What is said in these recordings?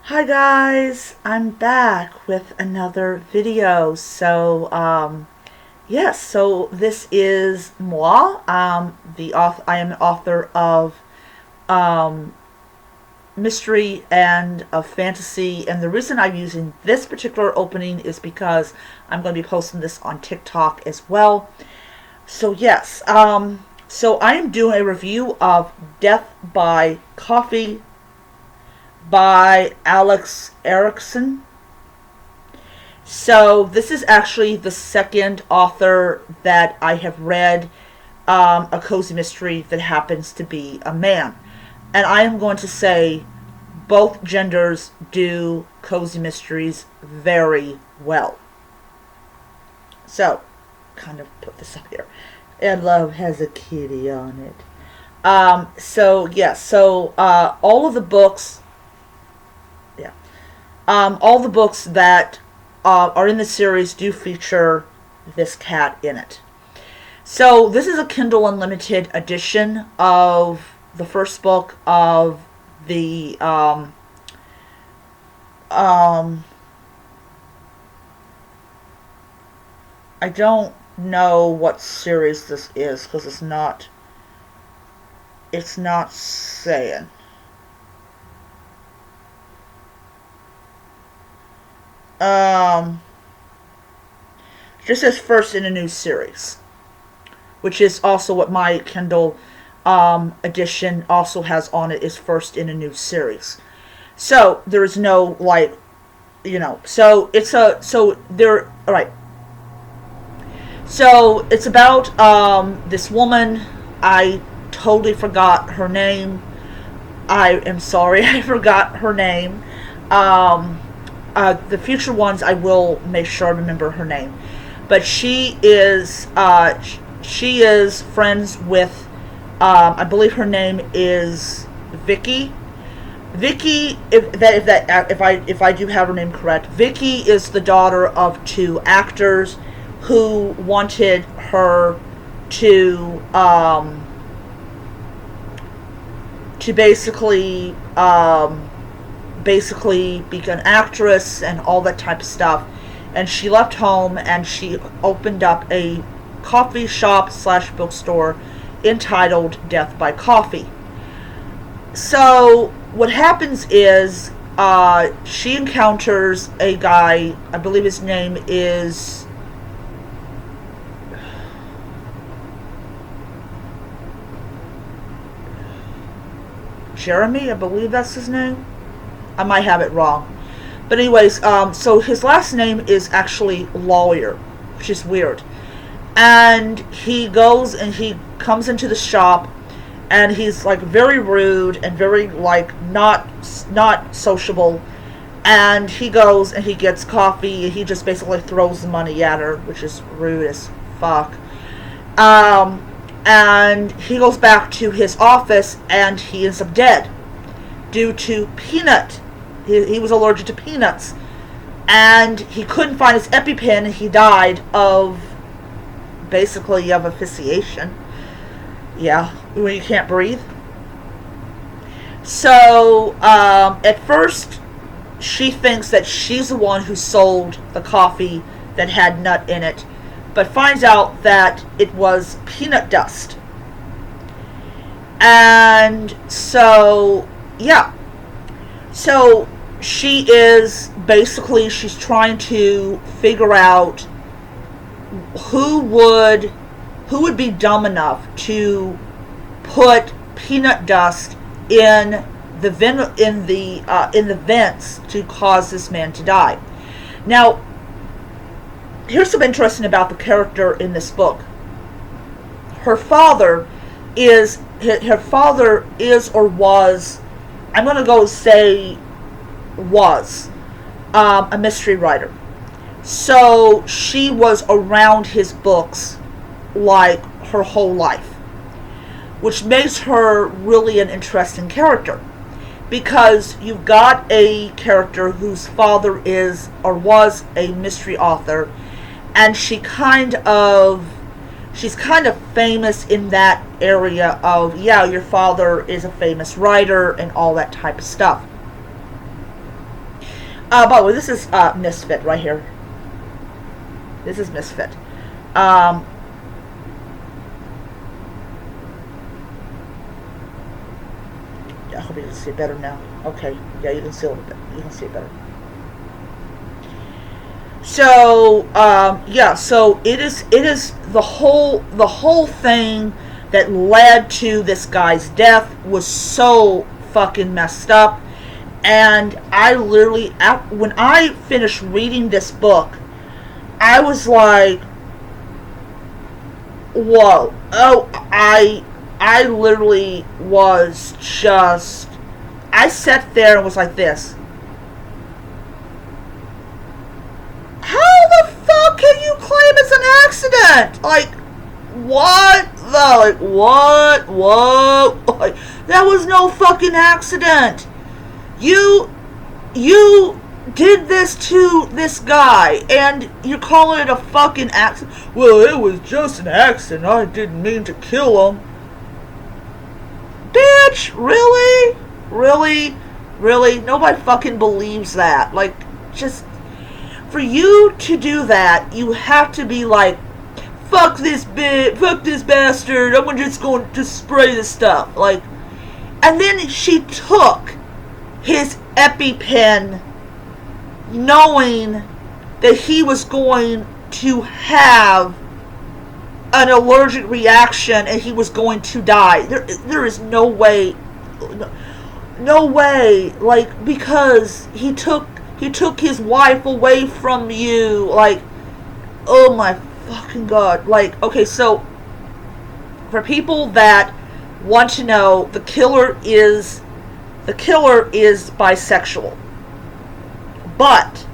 Hi guys, I'm back with another video. So this is moi. I am the author of um, mystery and of fantasy, and the reason I'm using this particular opening is because I'm going to be posting this on TikTok as well. So I am doing a review of Death by Coffee by Alex Erickson. So this is actually the second author that I have read a cozy mystery that happens to be a man. And I am going to say both genders do cozy mysteries very well. So, kind of put this up here. And Love has a kitty on it. All of the books, all the books that are in the series do feature this cat in it. So this is a Kindle Unlimited edition of the first book of the I don't know what series this is because it's not saying. Um, just says first in a new series, which is also what my Kindle edition also has on it, is first in a new series. So there is no so it's a so there all right. So it's about this woman. I totally forgot her name. I am sorry, I forgot her name. Um, the future ones, I will make sure I remember her name. But she is friends with, I believe her name is Vicky. Vicky, if I do have her name correct, Vicky is the daughter of two actors who wanted her to basically be an actress and all that type of stuff. And she left home and she opened up a coffee shop slash bookstore entitled Death by Coffee. So what happens is she encounters a guy. I believe his name is Jeremy. I believe that's his name. I might have it wrong. But anyways, so his last name is actually Lawyer, which is weird. And he goes and he comes into the shop, and he's like very rude and very like not sociable. And he goes and he gets coffee, and he just basically throws the money at her, which is rude as fuck. And he goes back to his office, and he ends up dead due to peanut. He was allergic to peanuts, and he couldn't find his EpiPen. He died of asphyxiation. Yeah, when you can't breathe. So at first, she thinks that she's the one who sold the coffee that had nut in it, but finds out that it was peanut dust. And so, yeah. So she's trying to figure out who would be dumb enough to put peanut dust in the vents to cause this man to die. Now, here's something interesting about the character in this book. Her father is or was, I'm going to go say was, a mystery writer. So she was around his books like her whole life, which makes her really an interesting character, because you've got a character whose father is or was a mystery author, and she's kind of famous in that area of, yeah, your father is a famous writer and all that type of stuff. By the way, this is Misfit right here. This is Misfit. Um, I hope you can see it better now. Okay, yeah, you can see it. You can see it better. So yeah, so it is the whole thing that led to this guy's death was so fucking messed up. And I literally, when I finished reading this book, I was like, whoa. Oh, I literally was just, I sat there and was like this. How the fuck can you claim it's an accident? Like, what the, like, what? Whoa. Like, that was no fucking accident. You did this to this guy, and you're calling it a fucking accident. Well, it was just an accident. I didn't mean to kill him. Bitch, really? Really? Nobody fucking believes that. Like, just, for you to do that, you have to be like, fuck this bastard, I'm just going to spray this stuff. Like, and then she took his EpiPen knowing that he was going to have an allergic reaction and he was going to die. There is no way, no way, like, because he took his wife away from you. Like, oh my fucking god. Like, okay, so for people that want to know, the killer is bisexual, but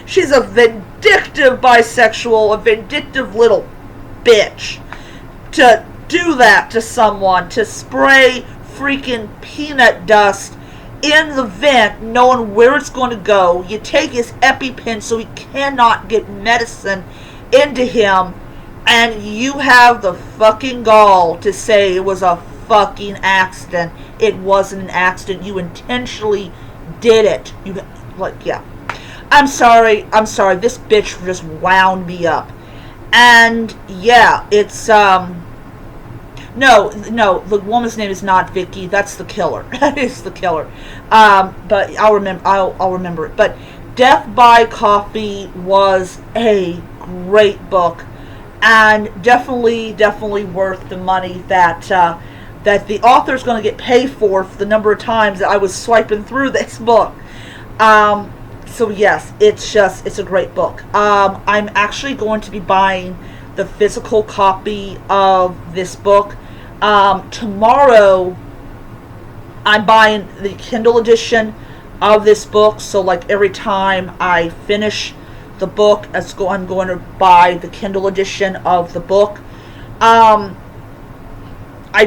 she's a vindictive bisexual, a vindictive little bitch. To do that to someone, to spray freaking peanut dust in the vent, knowing where it's going to go. You take his EpiPen so he cannot get medicine into him, and you have the fucking gall to say it was a fucking accident. It wasn't an accident. You intentionally did it. You, like, yeah. I'm sorry. This bitch just wound me up. And yeah, it's no, the woman's name is not Vicky. That's the killer. That is the killer. But I'll remember it. But Death by Coffee was a great book, and definitely worth the money that the author's going to get paid for the number of times that I was swiping through this book. So yes, it's a great book. I'm actually going to be buying the physical copy of this book. Tomorrow, I'm buying the Kindle edition of this book. So, like, every time I finish the book, I'm going to buy the Kindle edition of the book. I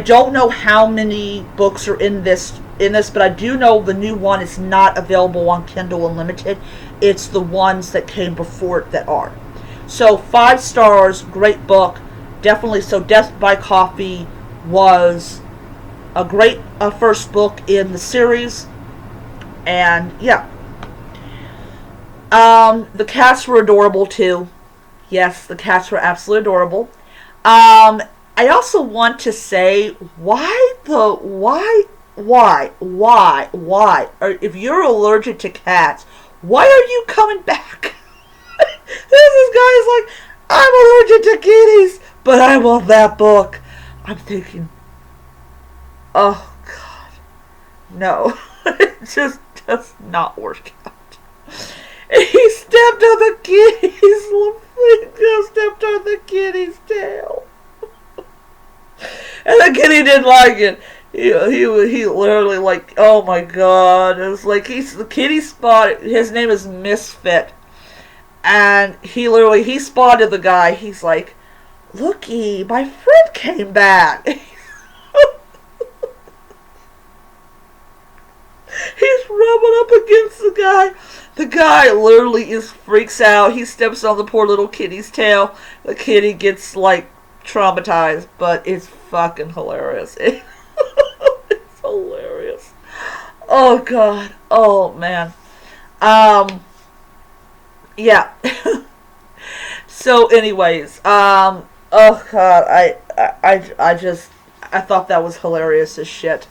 don't know how many books are in this, but I do know the new one is not available on Kindle Unlimited. It's the ones that came before it that are. So 5 stars, great book, definitely. So Death by Coffee was a great first book in the series, and yeah. The cats were adorable too. Yes, the cats were absolutely adorable. I also want to say, why? Or if you're allergic to cats, why are you coming back? This guy is like, I'm allergic to kitties, but I want that book. I'm thinking, oh god, no, it just does not work out. He stepped on the kitty's, stepped on the kitty's tail. And the kitty didn't like it. He literally, like, oh my god. It was like, the kitty spotted, his name is Misfit. And he spotted the guy. He's like, looky, my friend came back. He's rubbing up against the guy. The guy literally freaks out. He steps on the poor little kitty's tail. The kitty gets, like, traumatized, but it's fucking hilarious. It's hilarious. Oh god. Oh man. Yeah. So, anyways, oh god, I thought that was hilarious as shit.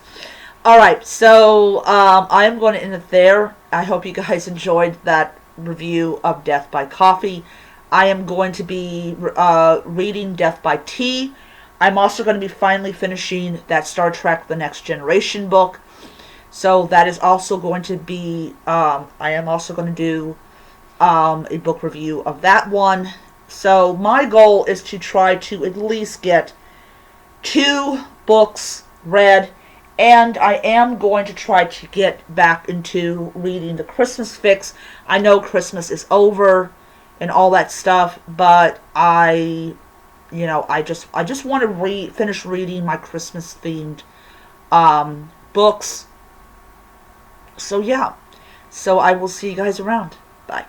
All right, so I am going to end it there. I hope you guys enjoyed that review of Death by Coffee. I am going to be reading Death by Tea. I'm also going to be finally finishing that Star Trek The Next Generation book. So that is also going to be, I am also going to do a book review of that one. So my goal is to try to at least get 2 books read, and I am going to try to get back into reading the Christmas Fix. I know Christmas is over and all that stuff, but I just want to finish reading my Christmas themed books. So yeah, so I will see you guys around. Bye.